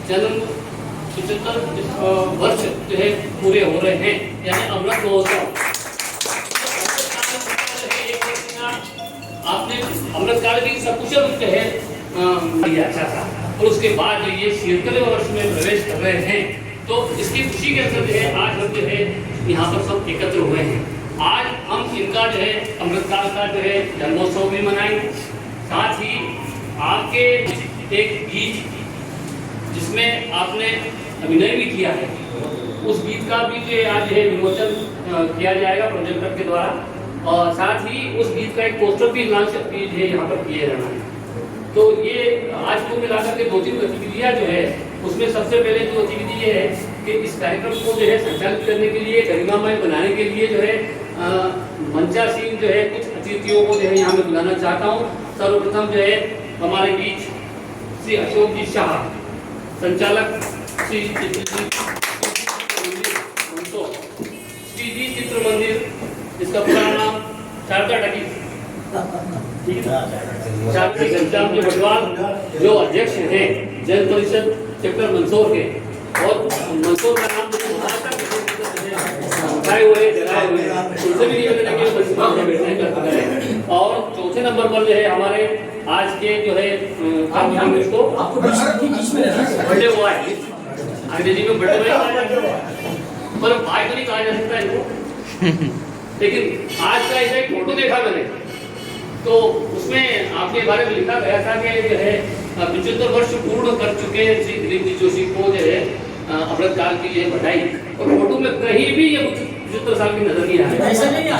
जन्म 75 वर्ष जो है पूरे हो रहे हैं, यानी अमृत महोत्सव। आपने अमृत काल भी सकुशल जो है अच्छा था, और उसके बाद जो ये 76वें वर्ष में प्रवेश कर रहे हैं, तो इसकी खुशी के अंदर जो है आज हम जो है यहाँ पर सब एकत्र हुए हैं। आज हम इनका जो है अमृतकाल का जो है जन्मोत्सव भी मनाएंगे, साथ ही आपके एक गीत जिसमें आपने अभिनय भी किया है, उस गीत का भी जो आज है विमोचन किया जाएगा प्रोजेक्टर के द्वारा, और साथ ही उस गीत का एक पोस्टर भी लॉन्च यहाँ पर किया जाना है। तो ये आज को मिलाकर के 2-3 गतिविधियाँ जो है, उसमें सबसे पहले जो गतिविधि ये है कि इस कार्यक्रम को जो है संचालित करने के लिए, गरिमामय बनाने के लिए जो है मंचासीन जो है कुछ अतिथियों को जो है यहाँ मैं बुलाना चाहता हूँ। सर्वप्रथम जो है हमारे बीच श्री अशोक जी शाह, संचालक श्री जी चित्र मंदिर, इसका पूरा नाम शारदा टकी, शास्त्री घनश्याम जी भटवाल जो अध्यक्ष हैं जैन परिषद सेक्टर मंदसौर के, और मंदसौर का नाम उठाए हुए जलाए हुए उनसे भी निवेदन है कि और चौथे नंबर पर जो है हमारे आज के जो है इसको बर्थडे हुआ है, अंग्रेजी में बर्थडे पर भाई तो नहीं कहा जा सकता इनको, लेकिन आज का ऐसा एक फोटो देखा मैंने, तो उसमें आपके बारे में लिखा गया था कि जो है 75 वर्ष पूर्ण कर चुके हैं श्री दिलीप जी जोशी को जो है अमृतकाल की ये बधाई, और फोटो में कहीं भी ये 75 साल की नजर नहीं आ रही। ऐसा नहीं आ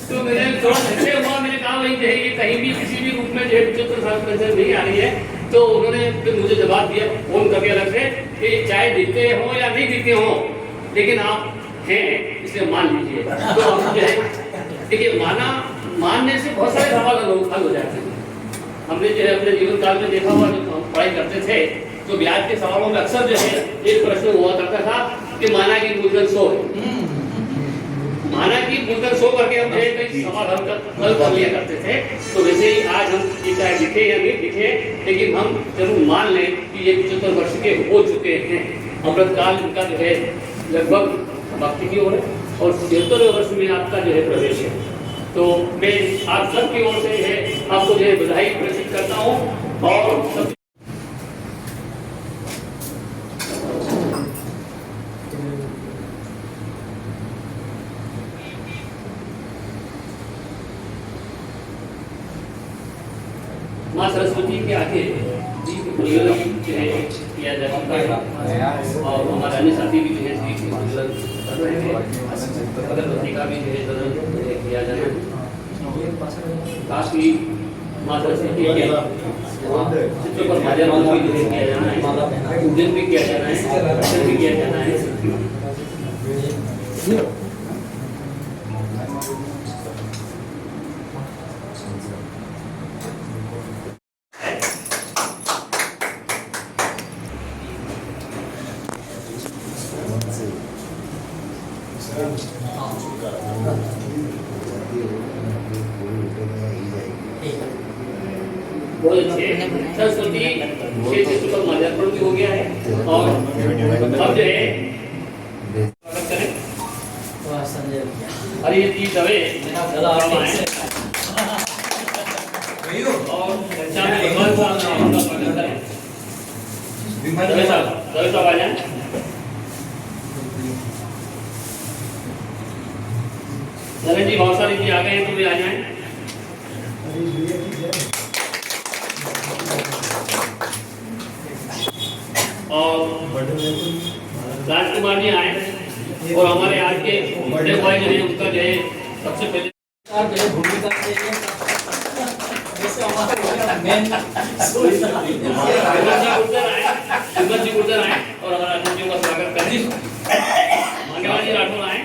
तो मैंने थोड़ा संशय हुआ, मैंने कहा वही जो है ये कहीं भी किसी भी रूप में जो है 75 साल की नजर नहीं आ रही है। तो उन्होंने फिर मुझे जवाब दिया फोन करके अलग से कि चाहे दिखते हो या नहीं दिखते हो, लेकिन आप हैं इसलिए मान लीजिए। तो हम जो है देखिए मानने से बहुत सारे सवाल हल हो जाते हैं। हमने जो है अपने जीवन काल में देखा हुआ, जो हम पढ़ाई करते थे तो ब्याज के सवालों में अक्सर जो है एक प्रश्न हुआ करता था कि माना की मूलधन 100 है, माना की मूलधन 100 करके हम कई सवाल हल कर लिया करते थे। तो वैसे ही आज हम चाहे दिखे या नहीं दिखे, लेकिन हम जरूर मान लें कि ये 75 वर्ष के हो चुके हैं। अमृतकाल इनका जो है लगभग भक्ति की ओर है, और 76वें वर्ष में आपका जो है प्रवेश है। तो मैं आप सबकी ओर से है आपको जो है बधाई प्रेषित करता हूँ। और माँ सरस्वती के आगे किया जा चुका है, और हमारे अन्य साथी भी जो है कर रहे हैं, अगरबत्ती का भी जो है किया जाना है। काफी माँ सरस्वती के चित्र पर माल्यार्पण भी किया जाना है, पूजन भी किया जाना है, दर्शन भी किया जाना है। सरस्वती के चित्र पर माल्यार्पण भी हो गया है, और अब जो है अरे ये दवे नरेंद्र जी बहुत सारी जी आ गए हैं, तो भी आ जाए। और राजकुमार जी आए, और हमारे आज के बड़े भाई जो है उसका जो है सबसे पहले भूमिका जी गुर्जर आए, और हमारा अतिथियों का स्वागत करें। मांगेवाल जी राठौर आए,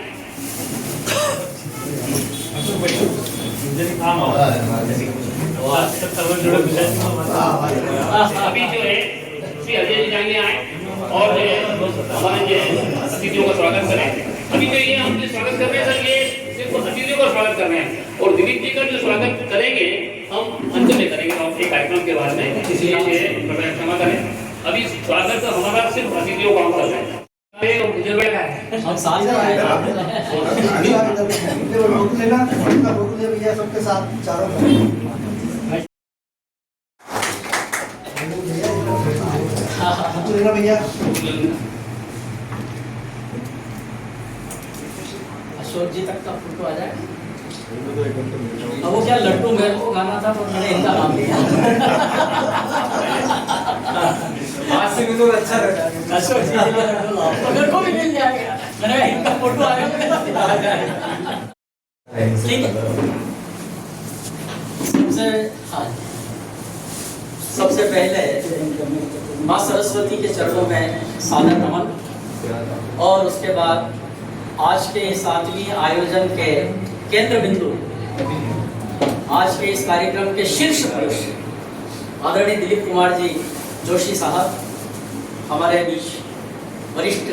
अभी जो है श्री अजय जी जाएंगे आए, और हमारे जो अतिथियों का स्वागत करें। अभी तो ये हम स्वागत कर रहे हैं सर, ये सिर्फ अतिथियों को स्वागत कर रहे हैं और दिलीप जी का जो स्वागत करेंगे हम अंत में करेंगे हम एक कार्यक्रम के बारे में, इसलिए क्षमा करें। अभी स्वागत तो हमारा सिर्फ अतिथियों का कर रहे हैं। हम साथ में आए भैया सबके साथ चारों भैया अशोक जी तक का फोटो आ जाए। अब वो क्या लड्डू मेरे को गाना था तो मैंने इनका नाम लिया। आज से मुझे अच्छा लगा। अशोक जी का लड्डू लाओ तो मेरे को भी मिल जाएगा। मैंने कहा इनका फोटो आया आ जाएगा। ठीक है। सबसे पहले माँ सरस्वती के चरणों में सादर नमन और उसके बाद आज के 7वीं आयोजन के केंद्र बिंदु, आज के इस कार्यक्रम के शीर्ष पुरुष आदरणीय दिलीप कुमार जी जोशी साहब, हमारे बीच वरिष्ठ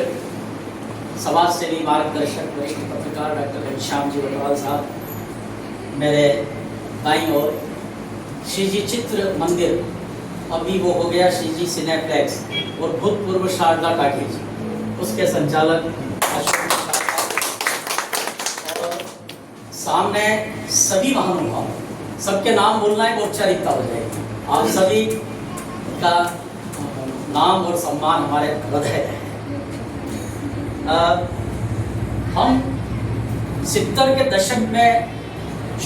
समाज सेवी मार्गदर्शक वरिष्ठ पत्रकार डॉक्टर घनश्याम जी बटवाल साहब, मेरे दाईं ओर श्री जी चित्र मंदिर, अभी वो हो गया श्री जी सिनेप्लेक्स और भूतपूर्व शारदा टाकीज, उसके संचालक अशोक, और सामने सभी महानुभाव, सबके नाम बोलना है औपचारिकता हो जाएगी। आप सभी का नाम और सम्मान हमारे हृदय है। हम 70 के दशक में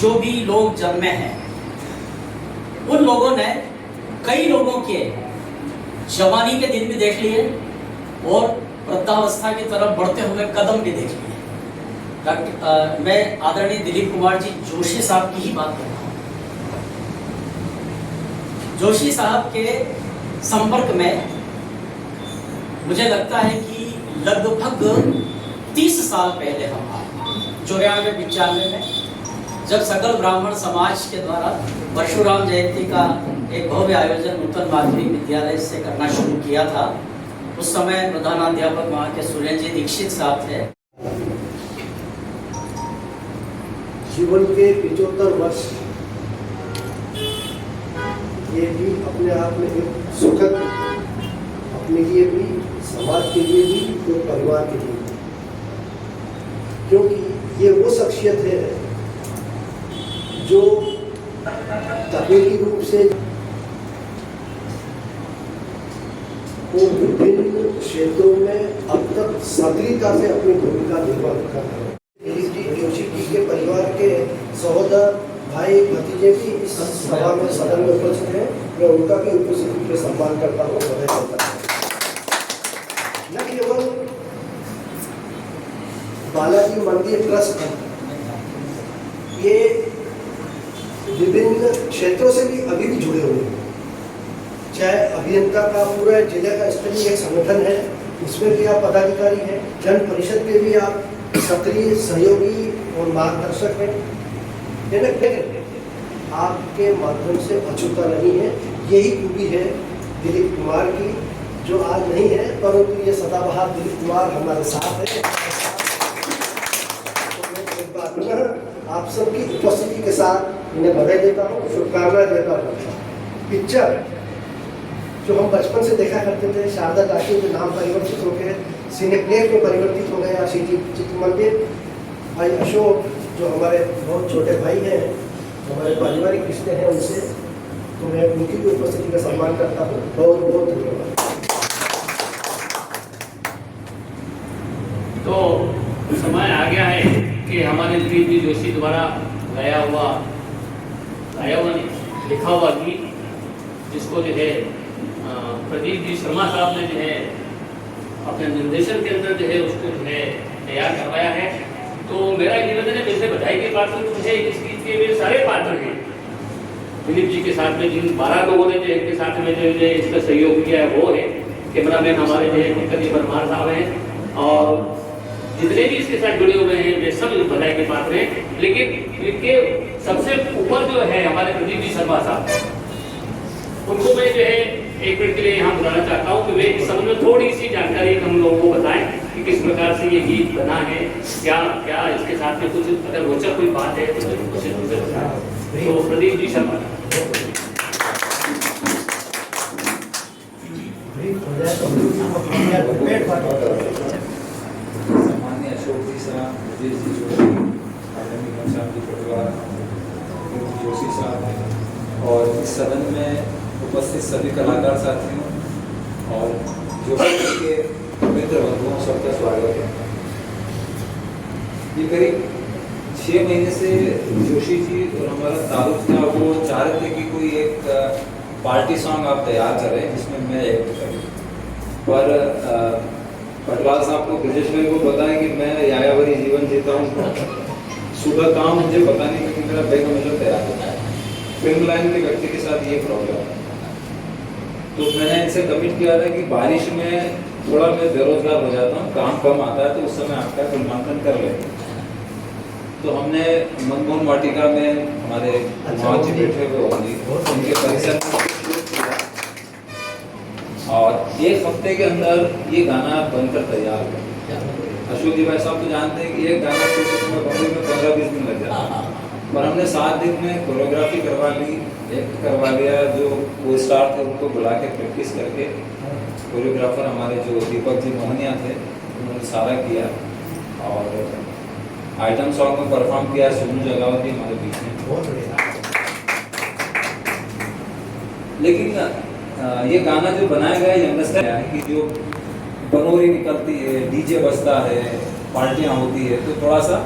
जो भी लोग जन्मे हैं उन लोगों ने कई लोगों के जवानी के दिन भी देख लिए और वृद्धावस्था की तरफ बढ़ते हुए कदम भी देख लिए। मैं आदरणीय दिलीप कुमार जी जोशी साहब की ही बात कर रहा हूँ। जोशी साहब के संपर्क में मुझे लगता है कि लगभग 30 साल पहले हम आए, 94-95 में, जब सकल ब्राह्मण समाज के द्वारा परशुराम जयंती का एक भव्य आयोजन नूतन माध्यमिक विद्यालय से करना शुरू किया था। उस समय प्रधानाध्यापक वहाँ के सुरेंद्र जी दीक्षित साहब थे। जीवन के 75 वर्ष ये भी अपने आप में एक सुखद, अपने लिए भी, समाज के लिए भी और परिवार के लिए, क्योंकि ये वो शख्सियत है जो तकनीकी रूप से वो विभिन्न क्षेत्रों में अब तक सक्रियता से अपनी भूमिका निर्वाह कर रहे हैं। दिलीप जी जोशी जी के परिवार के सहोदर, भाई, भतीजे भी इस सभा में सदन में उपस्थित हैं। मैं उनका भी उपस्थिति पे सम्मान करता हूँ, बधाई देता हूँ। न केवल बालाजी मंदिर ट्रस्ट है, ये विभिन्न क्षेत्रों से भी अभी भी जुड़े हुए हैं। चाहे अभियंता का पूरा जिले का स्तरीय एक संगठन है, इसमें भी आप पदाधिकारी हैं, जन परिषद के भी आप सक्रिय सहयोगी और मार्गदर्शक हैं। आपके माध्यम से अछूता नहीं है, यही खूबी है दिलीप कुमार की, जो आज नहीं है, परंतु ये सदाबहार दिलीप कुमार हमारे साथ है। तो एक बार आप सबकी उपस्थिति के साथ इन्हें बधाई देता हूँ, शुभकामनाएं देता हूँ। पिक्चर जो हम बचपन से देखा करते थे, शारदा टाकीज के नाम परिवर्तित हो गए, सिनेप्लेक्स में परिवर्तित हो गया श्री जी चित्र मंदिर। भाई अशोक जो हमारे बहुत छोटे भाई हैं, हमारे पारिवारिक रिश्ते हैं उनसे, तो मैं उनकी भी उपस्थिति का सम्मान करता हूँ। बहुत बहुत धन्यवाद। तो समय आ गया है कि हमारे दिलीप जी जोशी द्वारा गाया हुआ नहीं, लिखा हुआ गीत, जिसको जो है प्रदीप जी शर्मा साहब ने जो है अपने निर्देशन के अंदर जो है उसको जो है तैयार करवाया है। तो मेरा निवेदन है, जैसे बधाई के पात्र जो है इस गीत के मेरे सारे पात्र हैं। दिलीप जी के साथ में जिन 12 लोगों ने जो इनके साथ में जो इसका सहयोग किया है वो है कैमरामैन हमारे जो है पंकज परमार साहब हैं, और जितने भी इसके साथ जुड़े हुए हैं वे सब बधाई के पात्र हैं। लेकिन इनके सबसे ऊपर जो है हमारे प्रदीप जी शर्मा साहब, उनको मैं जो है 1 मिनट के लिए यहाँ बुलाना चाहता हूँ कि वे इस संबंध में थोड़ी सी जानकारी हम लोगों को बताएं। कि किस प्रकार से ये गीत बना है, क्या क्या इसके साथ में कुछ अगर रोचक कोई बात है तो जरूर कुछ मुझे बताएं। तो प्रदीप जी शर्मा। सामान्य अशोक जी साहब, राजेश जी जोशी, आदरणीय घनश्याम जी पटवार, जोशी साहब और इस सदन में उपस्थित सभी कलाकार साथियों और जोशी के मित्र बंधुओं सबका स्वागत है। ये करीब 6 महीने से जोशी जी और हमारा ताल्लुक था, वो चाह रहे थे कि कोई एक पार्टी सॉन्ग आप तैयार करें जिसमें मैं एक्ट करूँ, पर पटवार साहब को, ब्रजेश भाई को पता है कि मैं यायावरी जीवन जीता हूँ, सुबह काम मुझे पता नहीं क्योंकि मेरा बैग हमेशा तैयार होता है। फिल्म लाइन के व्यक्ति के साथ ये प्रॉब्लम है। तो मैंने इनसे कमिट किया था कि बारिश में थोड़ा मैं बेरोजगार हो जाता हूँ, काम कम आता है, तो उस समय आपका फिल्मांकन कर लेंगे। तो हमने मनमोहन वाटिका में हमारे माँ जी बैठे हुए होंगे, उनके परिसर में शूट किया और 1 हफ्ते के अंदर ये गाना बनकर तैयार हुआ। अशोक जी भाई साहब तो जानते हैं कि एक गाना शूट में बम्बई में 15-20 दिन लग जाता है, पर हमने 7 दिन में कोरियोग्राफी करवा ली, एक्ट करवा लिया। जो वो स्टार थे उनको बुला के प्रैक्टिस करके, कोरियोग्राफर हमारे जो दीपक जी मोहनिया थे उन्होंने सारा किया और आइटम सॉन्ग में परफॉर्म किया सोनू जगावती हमारे बीच में। लेकिन ये गाना जो बनाया गया ये अंडरस्टैंड है कि जो बनोरी निकलती है, डीजे बजता है, पार्टियां होती है, तो थोड़ा सा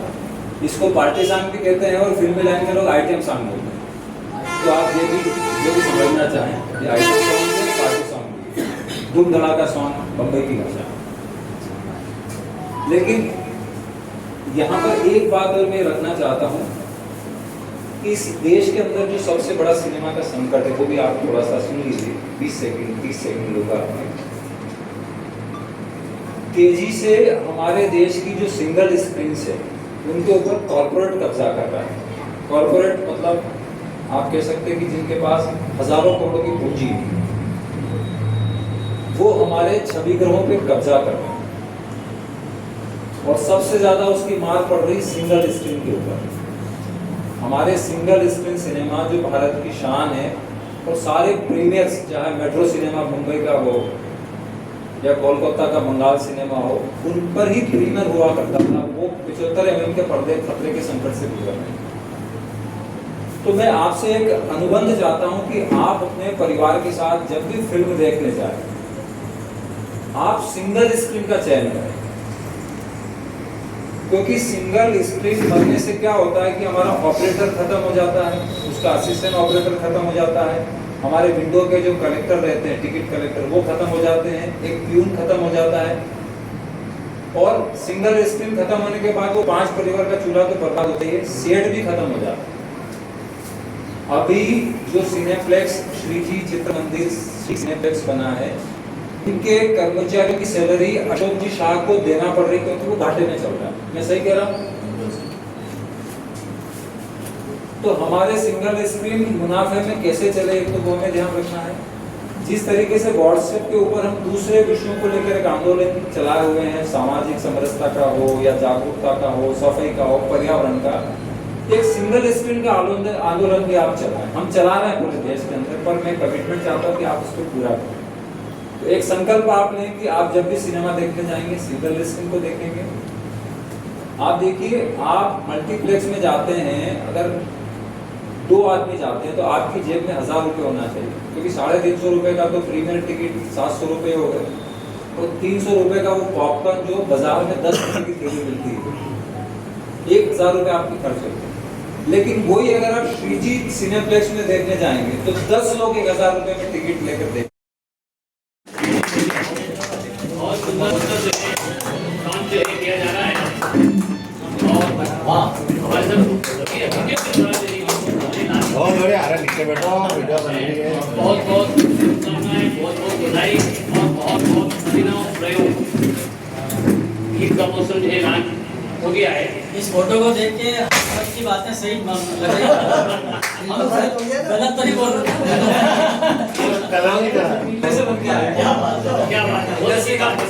इसको पार्टी सॉन्ग भी कहते हैं और फिल्मी लाइन में लोग आइटम सॉन्ग बोलते हैं। तो आप ये भी समझना चाहें, ये आइटम सॉन्ग है, पार्टी सॉन्ग भी, धूम धड़ाका सॉन्ग बम्बई की भाषा। लेकिन यहाँ पर एक बात और मैं रखना चाहता हूँ कि इस देश के अंदर जो सबसे बड़ा सिनेमा का संकट है, वो भी आप थोड़ा सा सुन लीजिए, 20 सेकंड 30 सेकंड होगा। तेजी से हमारे देश की जो सिंगल स्क्रीन है उनके ऊपर कॉर्पोरेट कब्जा कर रहा है। कॉर्पोरेट मतलब आप कह सकते हैं कि जिनके पास हजारों करोड़ों की पूंजी है, वो हमारे छवि ग्रहों पे कब्जा कर रहे हैं और सबसे ज्यादा उसकी मार पड़ रही सिंगल स्क्रीन के ऊपर। हमारे सिंगल स्क्रीन सिनेमा जो भारत की शान है और सारे प्रीमियर्स, चाहे मेट्रो सिनेमा मुंबई का हो या कोलकाता का बंगाल सिनेमा हो, उन पर ही प्रीमियर हुआ करता था। वो 75 mm के पर्दे खतरे के संकट से गुजर रहे हैं। तो मैं आपसे एक अनुबंध चाहता हूं कि आप अपने परिवार के साथ जब भी फिल्म देखने जाए, आप सिंगल स्क्रीन का चयन करें, क्योंकि सिंगल स्क्रीन बनने से क्या होता है कि हमारा ऑपरेटर खत्म हो जाता है, उसका असिस्टेंट ऑपरेटर खत्म हो जाता है, हमारे विंडो के जो कलेक्टर रहते हैं, टिकट कलेक्टर, वो खत्म हो जाते हैं, एक प्यून खत्म हो जाता है और सिंगल स्क्रीन खत्म होने के बाद वो 5 परिवार का चूल्हा तो बर्बाद होता है, सेट भी खत्म हो जाता है। अभी जो सिनेप्लेक्स श्रीजी चित्र मंदिर सिनेप्लेक्स बना है, इनके कर्मचारियों की सैलरी अशोक जी शाह को देना पड़ रही क्योंकि वो घाटे में चल रहा है। मैं सही कह रहा हूँ? तो हमारे सिंगल स्क्रीन मुनाफे में कैसे चले, एक तो वो हमें ध्यान रखना है। जिस तरीके से व्हाट्सएप के ऊपर हम दूसरे विषयों को लेकर एक आंदोलन चलाए हुए हैं, सामाजिक समरसता का हो या जागरूकता का हो, सफाई का हो, पर्यावरण का, एक सिंगल स्क्रीन का आंदोलन भी आप चलाएं। हम चला रहे हैं पूरे देश के अंदर, पर मैं कमिटमेंट चाहता हूँ कि आप उसको पूरा करें। तो एक संकल्प आप लें कि आप जब भी सिनेमा देखने जाएंगे सिंगल स्क्रीन को देखेंगे। आप देखिए, आप मल्टीप्लेक्स में जाते हैं, अगर 2 आदमी जाते हैं तो आपकी जेब में 1000 रुपये होना चाहिए, क्योंकि 350 रुपये का तो प्रीमियर टिकट 700 रुपये हो गए और 300 रुपये का वो पॉपकॉर्न जो बाजार में 10 रुपये की थैली मिलती है, 1000 रुपये आपके खर्च होते हैं। लेकिन वही अगर आप श्रीजी सिनेप्लेक्स में देखने जाएंगे तो 10 लोग 1000 रुपये में टिकट लेकर देखेंगे। और सुंदर काम जो है किया जा रहा है और हमारे सब बहुत बढ़िया, अरे नीचे बैठो, वीडियो बन रही है। बहुत बहुत शुभकामनाएं, बहुत बहुत बधाई और बहुत बहुत अभिनव प्रयोग। गीत का मौसम जो है लॉन्च हो गया है। इस फोटो को देख के सबकी बातें सही लग रही हैं। गलत तो नहीं बोल रहे। कलाम ही करा। कैसे बन गया है? क्या बात है, बहुत अच्छी बात है।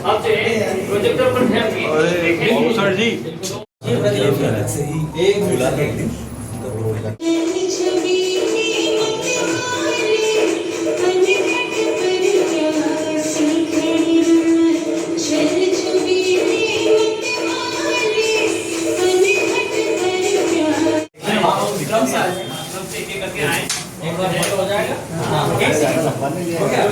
अब से प्रोजेक्टर पर ध्यान दीजिए। सर जी जी प्रतिनिधि एक बुला के एक दिन विक्रम सर एक करके आए। एक बार फोटो हो जाएगा। हाँ एक सेकंड हो गया।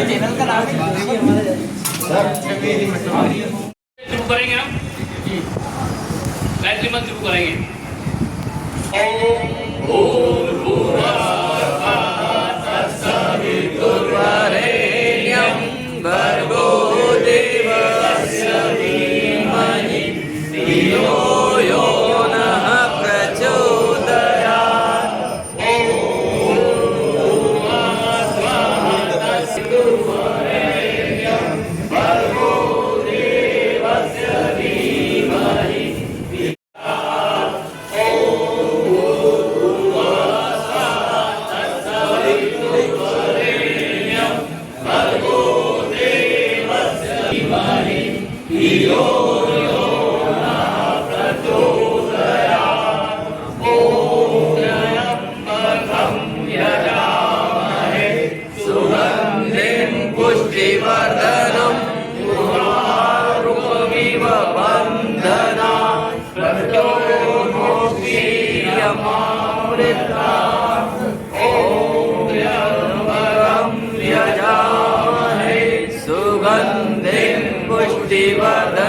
चेनल का नाम शुरू करेंगे हम गायत्री मंत्र शुरू करेंगे। सुगंधिं पुष्टिवर्धनम्